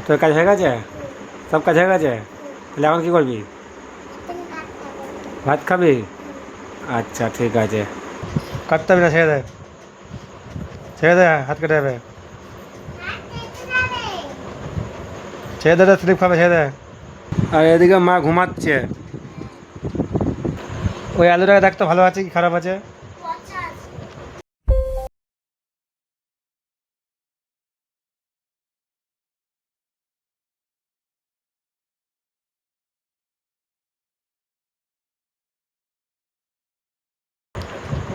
তোর কাজ হয়ে গেছে? সব কাজ হয়ে গেছে? তাহলে এখন কী করবি? ভাত খাবি? আচ্ছা ঠিক আছে। কাটতে হবে না, ছেড়ে দে, ছেড়ে দে, হাত কেটে যাবে। ছেড়ে দে, স্লিপ খাবে, ছেড়ে দে। আর এদিকে মা ঘুমাচ্ছে। ওই আলুটাকে দেখতো ভালো আছে কি খারাপ আছে।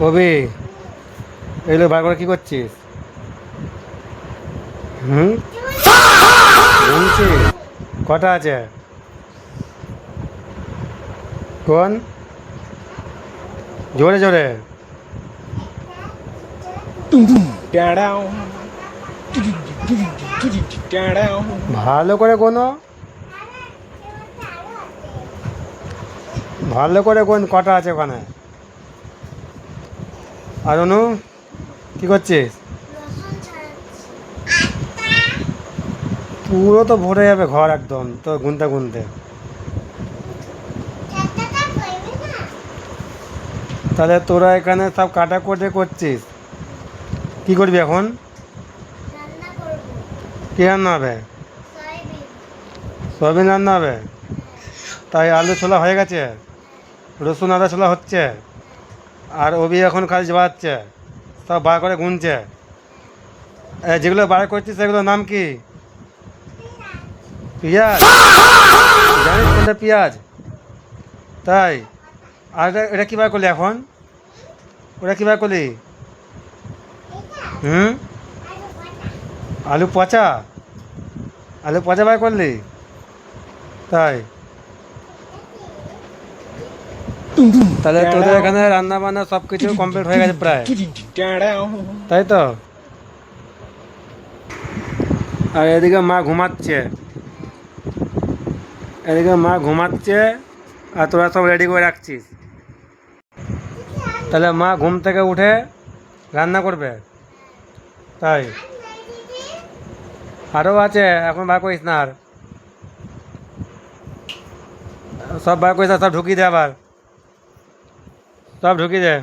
কবি, এগুলো বার করে কী করছিস? হুম, ঘুমছিস? কটা আছে? কোন? জোরে জোরে। ভালো করে কোনো, ভালো করে কোন কটা আছে ওখানে? আর অনু, কী করছিস? পুরো তো ভরে যাবে ঘর একদম তো গুনতে গুনতে। তাহলে তোরা এখানে সব কাটাকুটি করছিস, কি করবি এখন? কী রান্না হবে? সয়াবিন রান্না হবে? তাই আলু ছোলা হয়ে গেছে, রসুন আদা ছোলা হচ্ছে, আর ওবি এখন খালি বাড়াচ্ছে, সব বার করে গুনছে। যেগুলো বার করছিস সেগুলোর নাম কি? পেঁয়াজ? জানিস কোনটা পেঁয়াজ? তাই? আর এটা কী বার করলি এখন? ওটা কী বার করলি? হুম, আলু পচা? আলু পচা বার করলি? তাই? তাহলে তোদের এখানে রান্না বান্না সব কিছু কমপ্লিট হয়ে গেছে প্রায়, তাই তো? আর এদিকে মা ঘুমাচ্ছে, এদিকে মা ঘুমাচ্ছে, আর তোরা সব রেডি করে রাখছিস। তাহলে মা ঘুম থেকে উঠে রান্না করবে, তাই? আরও আছে, এখন বার করিস না আর, সব বার করিস না, সব ঢুকিয়ে দে আবার, সব ঢুকিয়ে দে,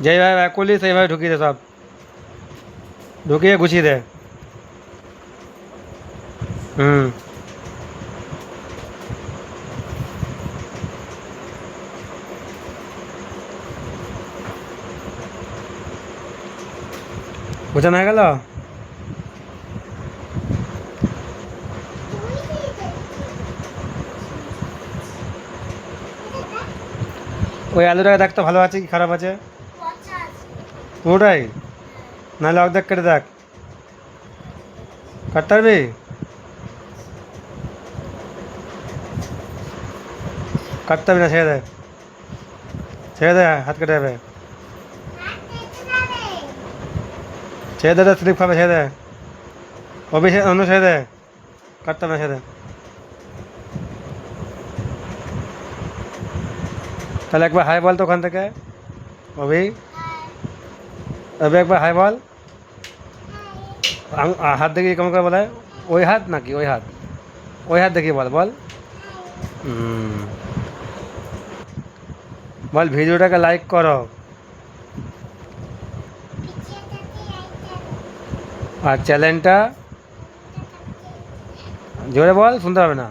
যেইভাবে বার করলি সেইভাবে ঢুকিয়ে দে, সব ঢুকিয়ে গুছিয়ে দে। হুম, গোছানো হয়ে গেল? ওই আলুটাকে দেখতো ভালো আছে কি খারাপ আছে। পুরোটাই? নাহলে অর্ধেক কেটে দেখ, কাটতে পারবি? কাটতে হবে না, ছেড়ে দে, ছেড়ে দে, হাত কেটে যাবে। ছেড়ে দে, স্লিপ খাবে, ছেড়ে দে। অন্য ছেড়ে দে, কাটতে হবে না, ছেড়ে দে। তাহলে একবার হাই বল তো ওখান থেকে, অভি, অভি একবার হাই বল। হাত দেখিয়ে কেমন করে বলে? ওই হাত নাকি ওই হাত? ওই হাত দেখিয়ে বল, বল। বল ভিডিওটাকে লাইক করো, আর চ্যানেলটা জোরে বল, শুনতে হবে না।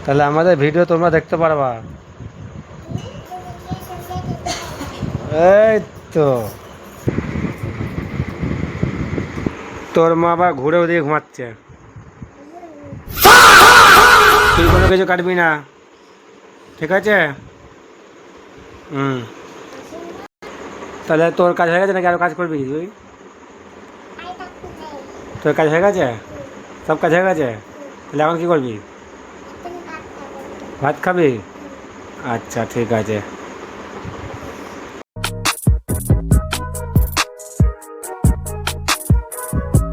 তাহলে আমাদের ভিডিও তোমরা দেখতে পারবা। এই তো তোর মা আবার ঘুরে ওদিকে ঘুমাচ্ছে। তুই কোনো কিছু কাটবি না, ঠিক আছে? হুম, তাহলে তোর কাজ হয়ে গেছে নাকি আরও কাজ করবি তুই? তোর কাজ হয়ে গেছে? সব কাজ হয়ে গেছে? তাহলে এখন কী করবি? ভাত খাবি? আচ্ছা ঠিক আছে।